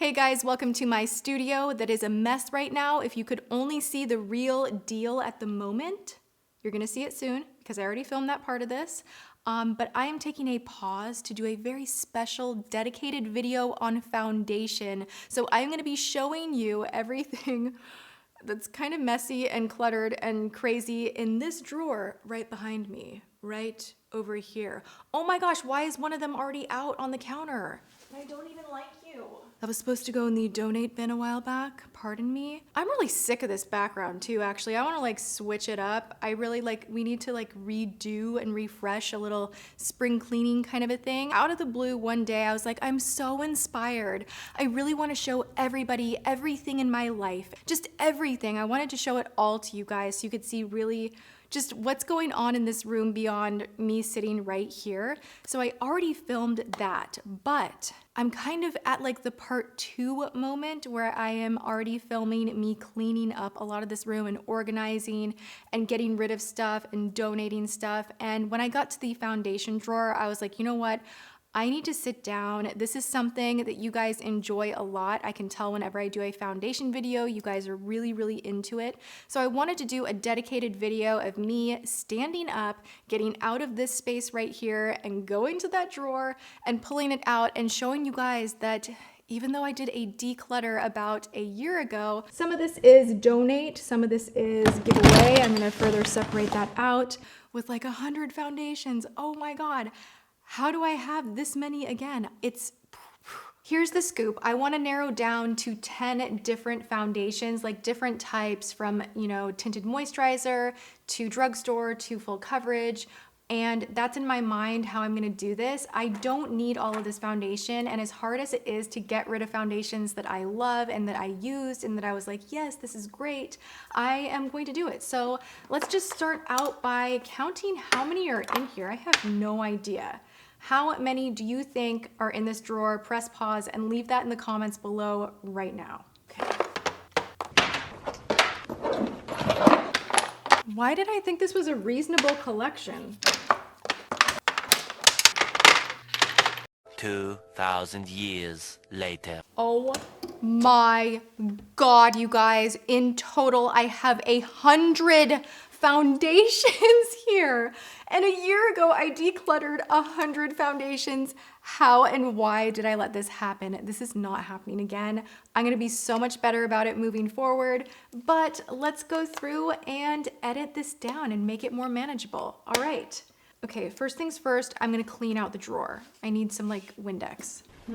Hey guys, welcome to my studio that is a mess right now. If you could only see the real deal at the moment, you're gonna see it soon because I already filmed that part of this. But I am taking a pause to do a very special dedicated video on foundation. So I'm gonna be showing you everything that's kind of messy and cluttered and crazy in this drawer right behind me, right over here. Oh my gosh, why is one of them already out on the counter? I don't even like you. That was supposed to go in the donate bin a while back, pardon me. I'm really sick of this background too, actually. I wanna switch it up. We need to redo and refresh a little spring cleaning kind of a thing. Out of the blue one day, I was like, I'm so inspired. I really wanna show everybody everything in my life, just everything. I wanted to show it all to you guys so you could see really just what's going on in this room beyond me sitting right here. So I already filmed that, but I'm kind of at the part 2 moment where I am already filming me cleaning up a lot of this room and organizing and getting rid of stuff and donating stuff. And when I got to the foundation drawer, I was like, you know what? I need to sit down. This is something that you guys enjoy a lot. I can tell whenever I do a foundation video, you guys are really, really into it. So I wanted to do a dedicated video of me standing up, getting out of this space right here and going to that drawer and pulling it out and showing you guys that even though I did a declutter about a year ago, some of this is donate, some of this is giveaway. I'm gonna further separate that out with 100 foundations. Oh my God. How do I have this many again? Here's the scoop. I want to narrow down to 10 different foundations, different types from, tinted moisturizer to drugstore to full coverage. And that's in my mind how I'm going to do this. I don't need all of this foundation. And as hard as it is to get rid of foundations that I love and that I used and that I was like, yes, this is great, I am going to do it. So let's just start out by counting how many are in here. I have no idea. How many do you think are in this drawer? Press pause and leave that in the comments below right now. Okay. Why did I think this was a reasonable collection? 2,000 years later. Oh my God, you guys. In total, I have 100 foundations here. And a year ago, I decluttered 100 foundations. How and why did I let this happen? This is not happening again. I'm gonna be so much better about it moving forward, but let's go through and edit this down and make it more manageable. All right. Okay, first things first, I'm gonna clean out the drawer. I need some Windex. I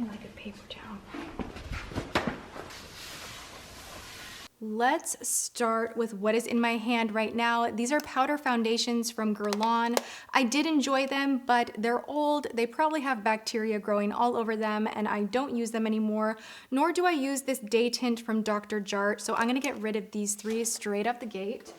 like a paper towel. Let's start with what is in my hand right now. These are powder foundations from Guerlain. I did enjoy them, but they're old. They probably have bacteria growing all over them, and I don't use them anymore, nor do I use this day tint from Dr. Jart. So I'm gonna get rid of these 3 straight up the gate.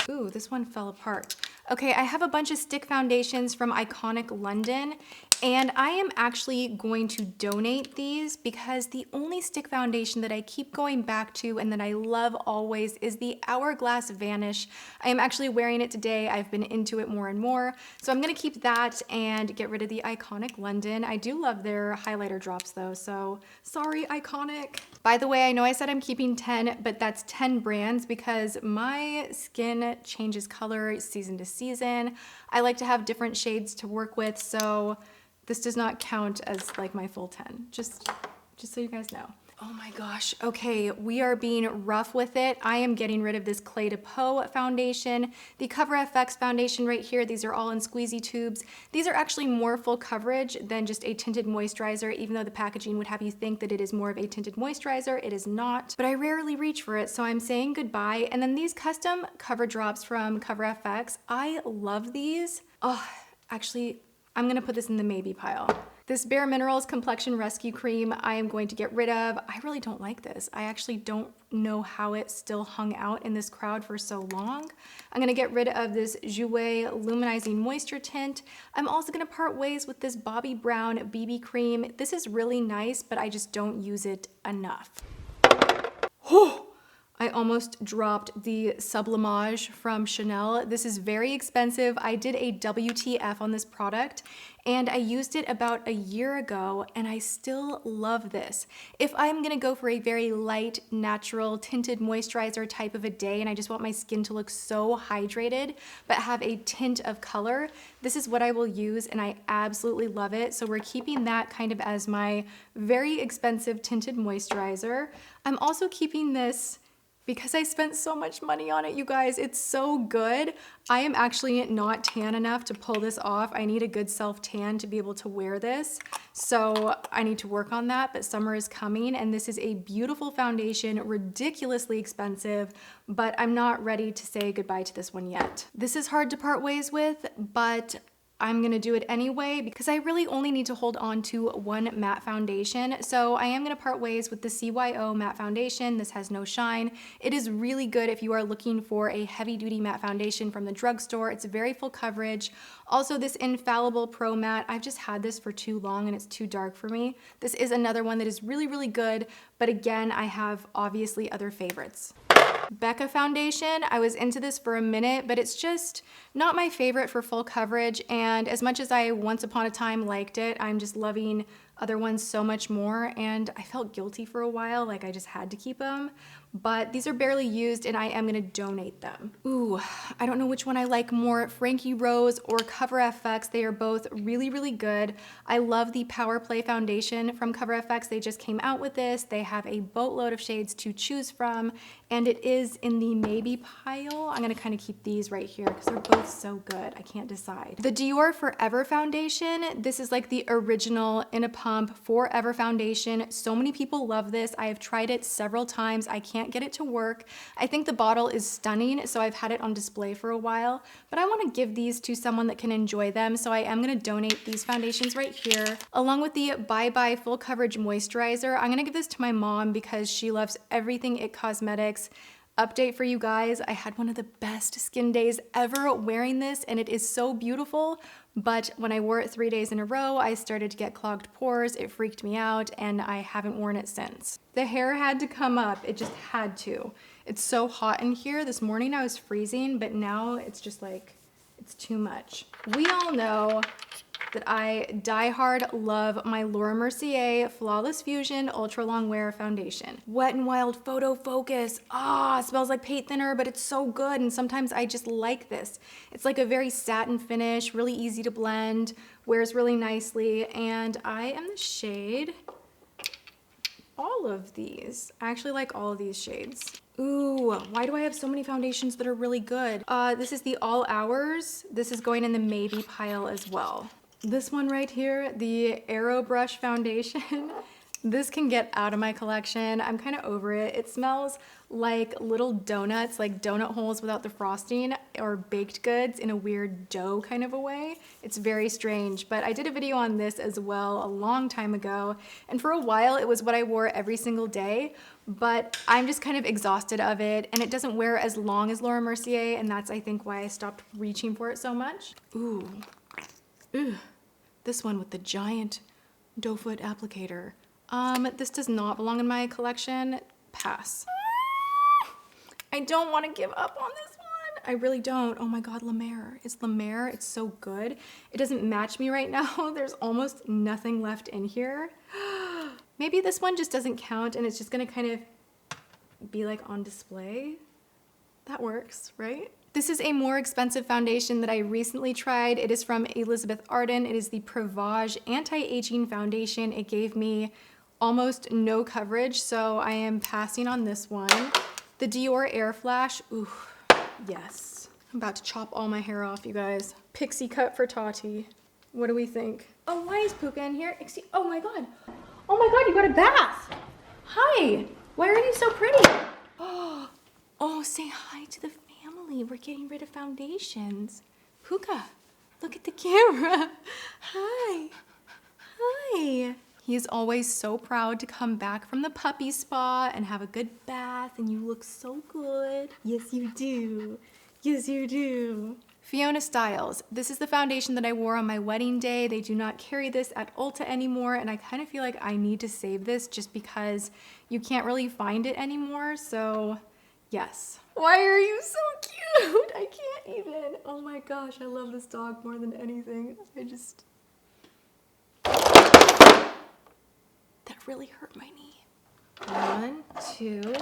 Ooh, this one fell apart. Okay, I have a bunch of stick foundations from Iconic London, and I am actually going to donate these because the only stick foundation that I keep going back to and that I love always is the Hourglass Vanish. I am actually wearing it today. I've been into it more and more. So I'm gonna keep that and get rid of the Iconic London. I do love their highlighter drops though, so sorry, Iconic. By the way, I know I said I'm keeping 10, but that's 10 brands because my skin changes color season to season. I like to have different shades to work with, so this does not count as my full 10, just so you guys know. Oh my gosh, okay, we are being rough with it. I am getting rid of this Clé de Peau foundation, the Cover FX foundation right here. These are all in squeezy tubes. These are actually more full coverage than just a tinted moisturizer, even though the packaging would have you think that it is more of a tinted moisturizer. It is not, but I rarely reach for it, so I'm saying goodbye. And then these custom cover drops from Cover FX. I love these. Oh, actually, I'm gonna put this in the maybe pile. This Bareminerals Complexion Rescue Cream I am going to get rid of. I really don't like this. I actually don't know how it still hung out in this crowd for so long. I'm gonna get rid of this Jouer Luminizing Moisture Tint. I'm also gonna part ways with this Bobbi Brown BB Cream. This is really nice, but I just don't use it enough. Oh, I almost dropped the Sublimage from Chanel. This is very expensive. I did a WTF on this product and I used it about a year ago and I still love this. If I'm gonna go for a very light, natural, tinted moisturizer type of a day and I just want my skin to look so hydrated but have a tint of color, this is what I will use and I absolutely love it. So we're keeping that kind of as my very expensive tinted moisturizer. I'm also keeping this because I spent so much money on it, you guys. It's so good. I am actually not tan enough to pull this off. I need a good self-tan to be able to wear this. So I need to work on that, but summer is coming and this is a beautiful foundation, ridiculously expensive, but I'm not ready to say goodbye to this one yet. This is hard to part ways with, but I'm gonna do it anyway because I really only need to hold on to one matte foundation. So I am gonna part ways with the Cyo Matte Foundation. This has no shine. It is really good if you are looking for a heavy duty matte foundation from the drugstore. It's very full coverage. Also this Infallible Pro Matte, I've just had this for too long and it's too dark for me. This is another one that is really, really good. But again, I have obviously other favorites. Becca Foundation, I was into this for a minute, but it's just not my favorite for full coverage. And as much as I once upon a time liked it, I'm just loving other ones so much more. And I felt guilty for a while, like I just had to keep them. But these are barely used and I am gonna donate them. Ooh, I don't know which one I like more, Frankie Rose or Cover FX. They are both really, really good. I love the Power Play Foundation from Cover FX. They just came out with this. They have a boatload of shades to choose from and it is in the maybe pile. I'm gonna kind of keep these right here because they're both so good. I can't decide. The Dior Forever Foundation. This is like the original in a pump Forever Foundation. So many people love this. I have tried it several times. I can't get it to work. I think the bottle is stunning, so I've had it on display for a while, but I want to give these to someone that can enjoy them, so I am going to donate these foundations right here, along with the Bye Bye Full Coverage Moisturizer. I'm going to give this to my mom because she loves everything IT Cosmetics. Update for you guys, I had one of the best skin days ever wearing this, and it is so beautiful. But when I wore it 3 days in a row, I started to get clogged pores. It freaked me out and I haven't worn it since. The hair had to come up. It just had to. It's so hot in here. This morning I was freezing, but now it's just like, it's too much. We all know that I diehard love my Laura Mercier Flawless Fusion Ultra Long Wear Foundation. Wet n Wild Photo Focus. It smells like paint thinner, but it's so good. And sometimes I just like this. It's like a very satin finish, really easy to blend, wears really nicely. And I am the shade, all of these. I actually like all of these shades. Ooh, why do I have so many foundations that are really good? This is the All Hours. This is going in the maybe pile as well. This one right here, the Airbrush foundation. This can get out of my collection. I'm kind of over it. It smells like little donuts, like donut holes without the frosting, or baked goods in a weird dough kind of a way. It's very strange, but I did a video on this as well a long time ago. And for a while, it was what I wore every single day, but I'm just kind of exhausted of it. And it doesn't wear as long as Laura Mercier. And that's, I think, why I stopped reaching for it so much. Ooh. Ugh. This one with the giant doe foot applicator. This does not belong in my collection. Pass. I don't want to give up on this one. I really don't. Oh my God, Lemare. It's Lemare. It's so good. It doesn't match me right now. There's almost nothing left in here. Maybe this one just doesn't count and it's just gonna kind of be like on display. That works, right? This is a more expensive foundation that I recently tried. It is from Elizabeth Arden. It is the Prevage Anti-Aging Foundation. It gave me almost no coverage, so I am passing on this one. The Dior Air Flash, ooh, yes. I'm about to chop all my hair off, you guys. Pixie cut for Tati. What do we think? Oh, why is Puka in here? Oh my God. Oh my God, you got a bath. Hi, why are you so pretty? Oh, say hi to the family. We're getting rid of foundations. Puka, look at the camera. Hi, hi. He is always so proud to come back from the puppy spa and have a good bath, and you look so good. Yes, you do. Yes, you do. Fiona Stiles. This is the foundation that I wore on my wedding day. They do not carry this at Ulta anymore, and I kind of feel like I need to save this just because you can't really find it anymore. So Yes. Why are you so cute? I can't even. Oh my gosh, I love this dog more than anything. That really hurt my knee. 1, 2,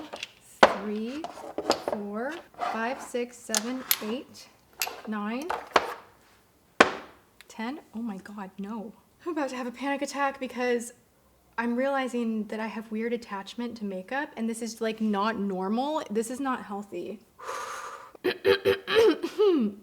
3, 4, 5, 6, 7, 8, 9, 10. Oh my God, no. I'm about to have a panic attack because I'm realizing that I have weird attachment to makeup and this is like not normal. This is not healthy.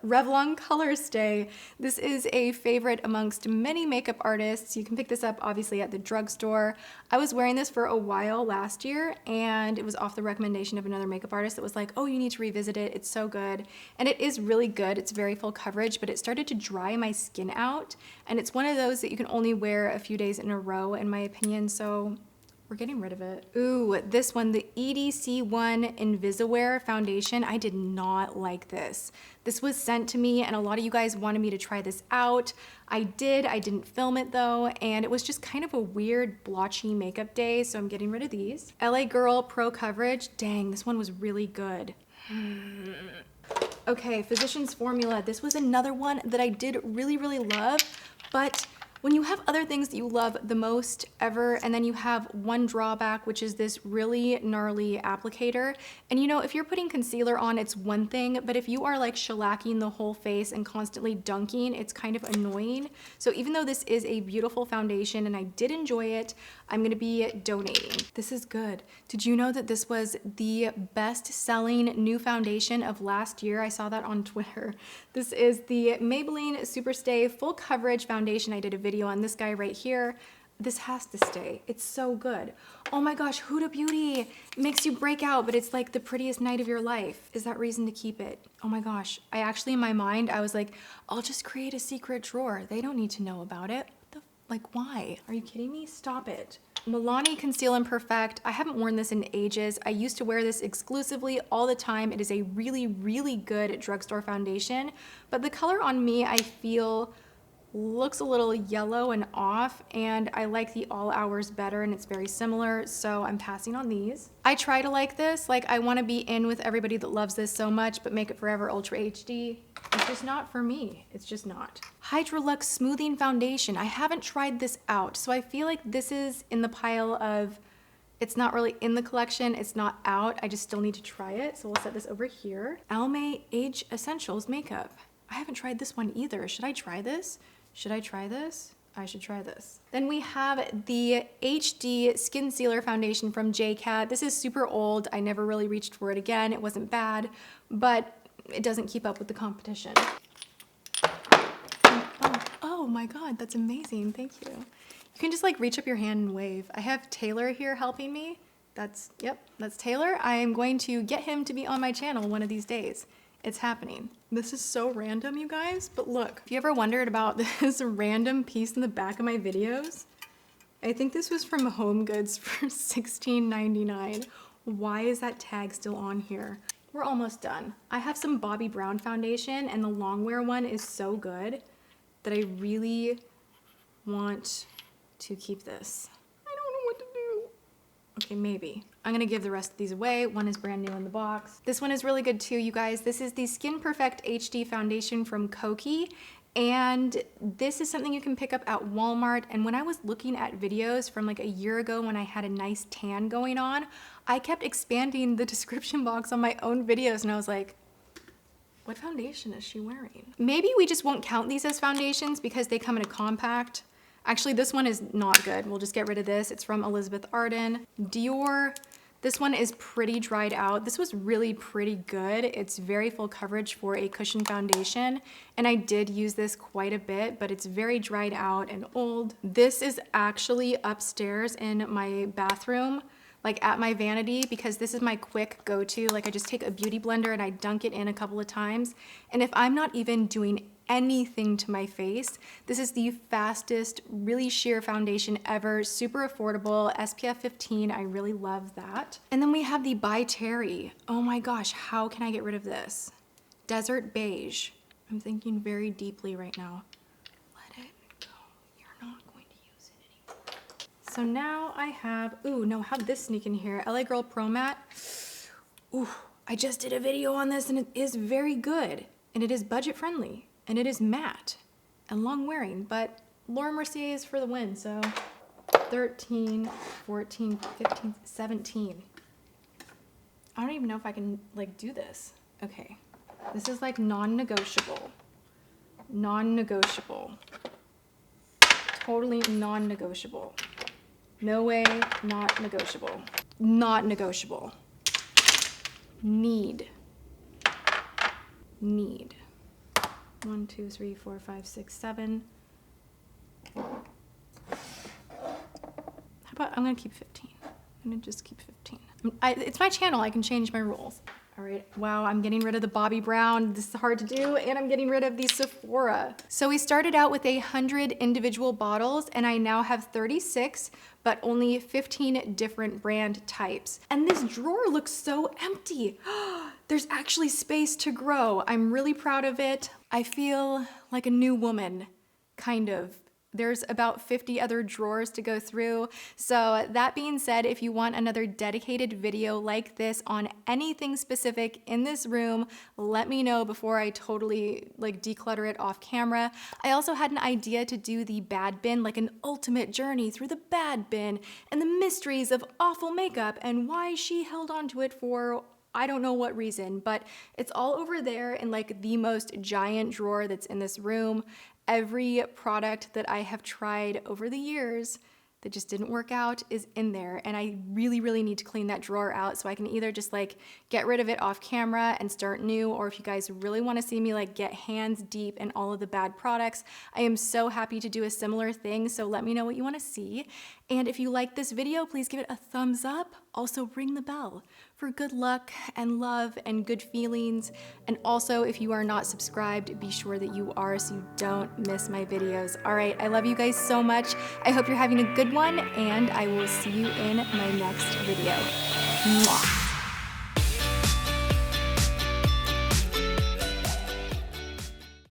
Revlon Colorstay. This is a favorite amongst many makeup artists. You can pick this up obviously at the drugstore. I was wearing this for a while last year and it was off the recommendation of another makeup artist that was like, oh, you need to revisit it. It's so good. And it is really good. It's very full coverage, but it started to dry my skin out. And it's one of those that you can only wear a few days in a row, in my opinion. So we're getting rid of it. Ooh, this one, the EDC1 Invisiwear foundation. I did not like this. This was sent to me and a lot of you guys wanted me to try this out. I didn't film it though, and it was just kind of a weird blotchy makeup day, so I'm getting rid of these. LA Girl Pro Coverage. Dang, this one was really good. Okay, Physicians Formula. This was another one that I did really, really love, but when you have other things that you love the most ever, and then you have one drawback, which is this really gnarly applicator. And you know, if you're putting concealer on, it's one thing, but if you are like shellacking the whole face and constantly dunking, it's kind of annoying. So even though this is a beautiful foundation and I did enjoy it, I'm gonna be donating. This is good. Did you know that this was the best-selling new foundation of last year? I saw that on Twitter. This is the Maybelline Superstay Full Coverage Foundation. I did a video on this guy right here. This has to stay. It's so good. Oh my gosh, Huda Beauty. It makes you break out, but it's like the prettiest night of your life. Is that reason to keep it? Oh my gosh. I actually, in my mind, I was like, I'll just create a secret drawer. They don't need to know about it. Like, why? Are you kidding me? Stop it. Milani Conceal and Perfect. I haven't worn this in ages. I used to wear this exclusively all the time. It is a really, really good drugstore foundation, but the color on me, I feel looks a little yellow and off, and I like the All Hours better, and it's very similar, so I'm passing on these. I try to like this, like I want to be in with everybody that loves this so much, but Make It Forever Ultra HD, it's just not for me. It's just not. Hydrolux Smoothing Foundation. I haven't tried this out, so I feel like this is in the pile of it's not really in the collection, it's not out, I just still need to try it, so we'll set this over here. Almay Age Essentials Makeup. I haven't tried this one either. Should I try this? Should I try this? I should try this. Then we have the HD Skin Sealer Foundation from JCat. This is super old. I never really reached for it again. It wasn't bad, but it doesn't keep up with the competition. Oh my God, that's amazing. Thank you. You can just like reach up your hand and wave. I have Taylor here helping me. That's Taylor. I am going to get him to be on my channel one of these days. It's happening. This is so random, you guys, but look, if you ever wondered about this random piece in the back of my videos, I think this was from Home Goods for $16.99. Why is that tag still on here? We're almost done. I have some Bobbi Brown foundation, and the longwear one is so good that I really want to keep this. I don't know what to do. Okay, maybe. I'm gonna give the rest of these away. One is brand new in the box. This one is really good too, you guys. This is the Skin Perfect HD foundation from Koki, and this is something you can pick up at Walmart. And when I was looking at videos from like a year ago when I had a nice tan going on, I kept expanding the description box on my own videos, and I was like, what foundation is she wearing? Maybe we just won't count these as foundations because they come in a compact. Actually, this one is not good. We'll just get rid of this. It's from Elizabeth Arden. Dior. This one is pretty dried out. This was really pretty good. It's very full coverage for a cushion foundation, and I did use this quite a bit, but it's very dried out and old. This is actually upstairs in my bathroom, like at my vanity, because this is my quick go-to. Like I just take a beauty blender and I dunk it in a couple of times, and if I'm not even doing anything to my face, this is the fastest, really sheer foundation ever. Super affordable, SPF 15. I really love that. And then we have the By Terry. Oh my gosh, how can I get rid of this? Desert Beige. I'm thinking very deeply right now. Let it go. You're not going to use it anymore. So now I have, ooh, no, how did this sneak in here? LA Girl Pro Matte. Ooh, I just did a video on this and it is very good. And it is budget friendly. And it is matte and long wearing. But Laura Mercier is for the win. So 13, 14, 15, 17. I don't even know if I can like do this. Okay. This is like non-negotiable. Non-negotiable. Totally non-negotiable. No way, not negotiable. Not negotiable. Need. 1, 2, 3, 4, 5, 6, 7. How about, I'm gonna keep 15. I'm gonna just keep 15. It's my channel, I can change my rules. All right, wow, I'm getting rid of the Bobbi Brown. This is hard to do, and I'm getting rid of the Sephora. So we started out with 100 individual bottles, and I now have 36, but only 15 different brand types. And this drawer looks so empty. There's actually space to grow. I'm really proud of it. I feel like a new woman, kind of. There's about 50 other drawers to go through. So that being said, if you want another dedicated video like this on anything specific in this room, let me know before I totally like declutter it off camera. I also had an idea to do the bad bin, like an ultimate journey through the bad bin and the mysteries of awful makeup and why she held on to it for I don't know what reason, but it's all over there in like the most giant drawer that's in this room. Every product that I have tried over the years that just didn't work out is in there, and I really, really need to clean that drawer out so I can either just like get rid of it off camera and start new, or if you guys really want to see me like get hands deep in all of the bad products, I am so happy to do a similar thing, so let me know what you want to see. And if you like this video, please give it a thumbs up. Also ring the bell for good luck and love and good feelings. And also, if you are not subscribed, be sure that you are so you don't miss my videos. All right, I love you guys so much. I hope you're having a good one, and I will see you in my next video. Mwah.